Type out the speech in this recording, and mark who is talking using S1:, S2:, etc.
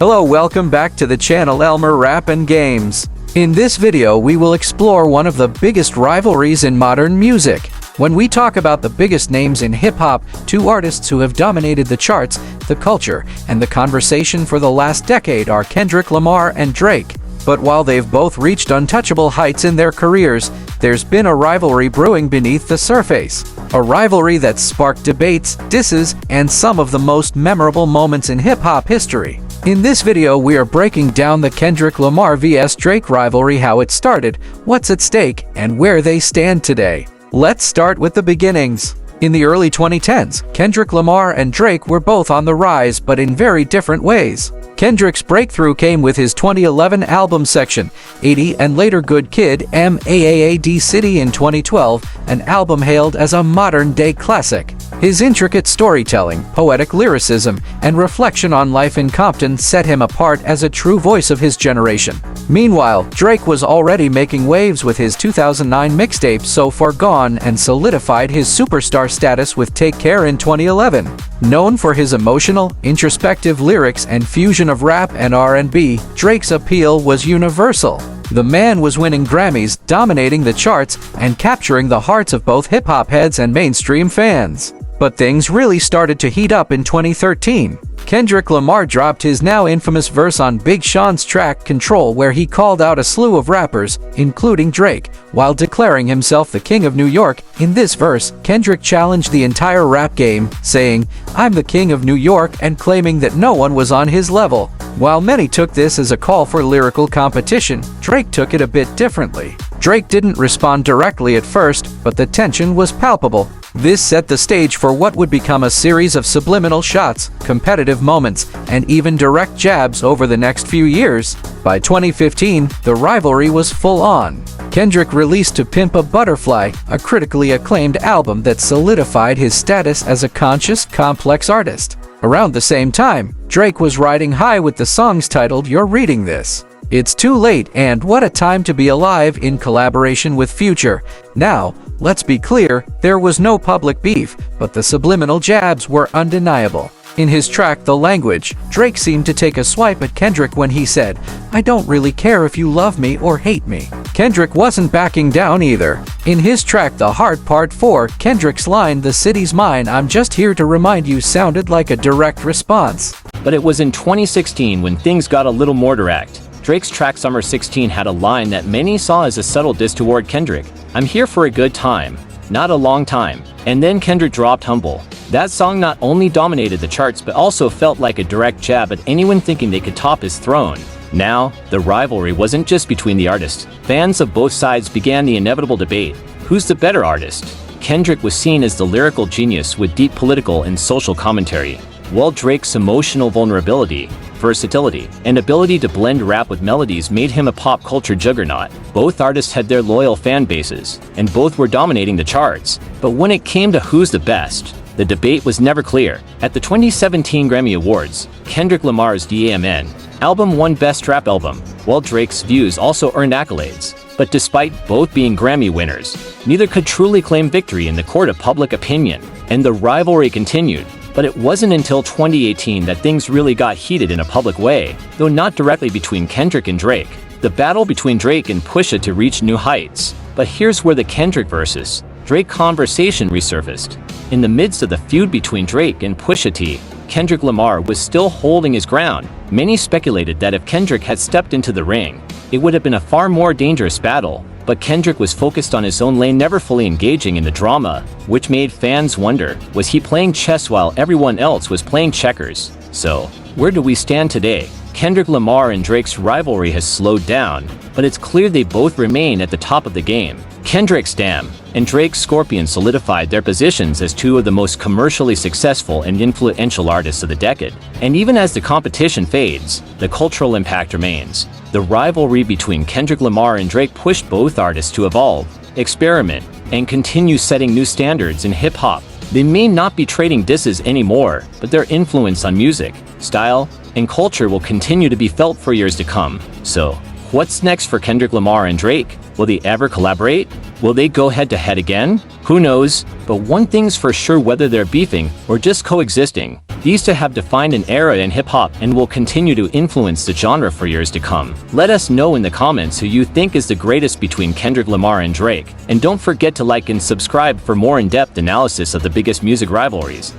S1: Hello, welcome back to the channel Elmer RapN'Games. In this video we will explore one of the biggest rivalries in modern music. When we talk about the biggest names in hip-hop, two artists who have dominated the charts, the culture, and the conversation for the last decade are Kendrick Lamar and Drake. But while they've both reached untouchable heights in their careers, there's been a rivalry brewing beneath the surface. A rivalry that's sparked debates, disses, and some of the most memorable moments in hip-hop history. In this video we are breaking down the Kendrick Lamar vs Drake rivalry, how it started, what's at stake, and where they stand today. Let's start with the beginnings. In the early 2010s, Kendrick Lamar and Drake were both on the rise, but in very different ways. Kendrick's breakthrough came with his 2011 album Section 80 and later Good Kid, M.A.A.D. City in 2012, an album hailed as a modern-day classic. His intricate storytelling, poetic lyricism, and reflection on life in Compton set him apart as a true voice of his generation. Meanwhile, Drake was already making waves with his 2009 mixtape So Far Gone and solidified his superstar status with Take Care in 2011. Known for his emotional, introspective lyrics and fusion of rap and R&B, Drake's appeal was universal. The man was winning Grammys, dominating the charts, and capturing the hearts of both hip-hop heads and mainstream fans. But things really started to heat up in 2013. Kendrick Lamar dropped his now infamous verse on Big Sean's track Control, where he called out a slew of rappers, including Drake, while declaring himself the king of New York. In this verse, Kendrick challenged the entire rap game, saying, "I'm the king of New York," and claiming that no one was on his level. While many took this as a call for lyrical competition, Drake took it a bit differently. Drake didn't respond directly at first, but the tension was palpable. This set the stage for what would become a series of subliminal shots, competitive moments, and even direct jabs over the next few years. By 2015, the rivalry was full on. Kendrick released To Pimp a Butterfly, a critically acclaimed album that solidified his status as a conscious, complex artist. Around the same time, Drake was riding high with the songs titled You're Reading This, It's Too Late, and What a Time to Be Alive in collaboration with Future. Now, let's be clear, there was no public beef, but the subliminal jabs were undeniable. In his track The Language, Drake seemed to take a swipe at Kendrick when he said, "I don't really care if you love me or hate me." Kendrick wasn't backing down either. In his track The Heart Part 4, Kendrick's line "The city's mine, I'm just here to remind you" sounded like a direct response.
S2: But it was in 2016 when things got a little more direct. Drake's track Summer 16 had a line that many saw as a subtle diss toward Kendrick. "I'm here for a good time, not a long time." And then Kendrick dropped Humble. That song not only dominated the charts but also felt like a direct jab at anyone thinking they could top his throne. Now, the rivalry wasn't just between the artists. Fans of both sides began the inevitable debate: who's the better artist? Kendrick was seen as the lyrical genius with deep political and social commentary, while Drake's emotional vulnerability, versatility, and ability to blend rap with melodies made him a pop culture juggernaut. Both artists had their loyal fan bases, and both were dominating the charts. But when it came to who's the best, the debate was never clear. At the 2017 Grammy Awards, Kendrick Lamar's DAMN album won Best Rap Album, while Drake's Views also earned accolades. But despite both being Grammy winners, neither could truly claim victory in the court of public opinion, and the rivalry continued. But it wasn't until 2018 that things really got heated in a public way, though not directly between Kendrick and Drake. The battle between Drake and Pusha to reach new heights. But here's where the Kendrick versus Drake conversation resurfaced. In the midst of the feud between Drake and Pusha T, Kendrick Lamar was still holding his ground. Many speculated that if Kendrick had stepped into the ring, it would have been a far more dangerous battle. But Kendrick was focused on his own lane, never fully engaging in the drama, which made fans wonder, was he playing chess while everyone else was playing checkers? So, where do we stand today? Kendrick Lamar and Drake's rivalry has slowed down, but it's clear they both remain at the top of the game. Kendrick's Damn and Drake's Scorpion solidified their positions as two of the most commercially successful and influential artists of the decade. And even as the competition fades, the cultural impact remains. The rivalry between Kendrick Lamar and Drake pushed both artists to evolve, experiment, and continue setting new standards in hip-hop. They may not be trading disses anymore, but their influence on music, style, and culture will continue to be felt for years to come. So, what's next for Kendrick Lamar and Drake? Will they ever collaborate? Will they go head-to-head again? Who knows? But one thing's for sure, whether they're beefing or just coexisting, these two have defined an era in hip-hop and will continue to influence the genre for years to come. Let us know in the comments who you think is the greatest between Kendrick Lamar and Drake, and don't forget to like and subscribe for more in-depth analysis of the biggest music rivalries.